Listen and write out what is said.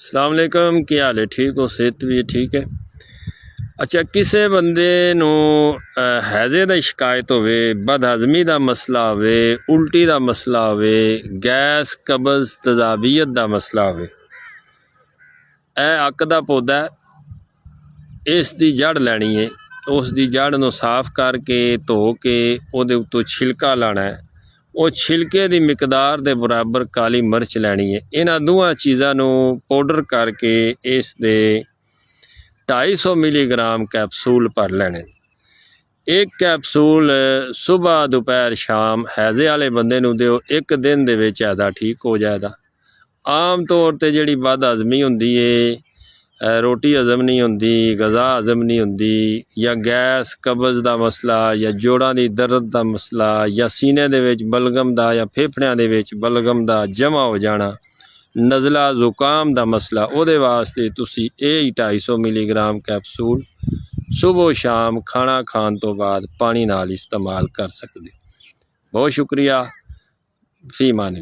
अस्सलाम वालेकुम, की हाल है? ठीक हो? सेहत भी ठीक है? अच्छा, किसी बंदे नूं हैज़े दी शिकायत होवे, बदहज़मी दा मसला होवे, उल्टी दा मसला होवे, गैस कब्ज़ तेज़ाबियत दा मसला होवे, अक दा पौधा है, इस दी जड़ लैनी है। उस दी जड़ नूं साफ करके धो के उहदे उत्तों छिलका लाना है। वो छिलके दी मिकदार दे बराबर काली मिर्च लैनी है। इन्हां दोवां चीज़ां नूं पाउडर करके इस दे 250 मिलीग्राम कैप्सूल भर लैने। एक कैप्सूल सुबह दोपहर शाम हैज़े वाले बंदे नूं दिओ, एक दिन दे विच हैज़ा ठीक हो जाएगा। आम तौर ते जिहड़ी बद हज़मी हुंदी है, रोटी हज़म नहीं होंदी, गज़ा हज़म नहीं होंदी, या गैस कब्ज़ दा मसला, या जोड़ां दी दर्द दा मसला, या सीने दे विच बलगम दा, या फेफड़ियां दे विच बलगम दा जमा हो जाना, नज़ला जुकाम दा मसला, उहदे वास्ते तुसी ये 250 मिलीग्राम कैप्सूल सुबह शाम खाना खान तो बाद पानी नाल इस्तेमाल कर सकदे। बहुत शुक्रिया। फी मान।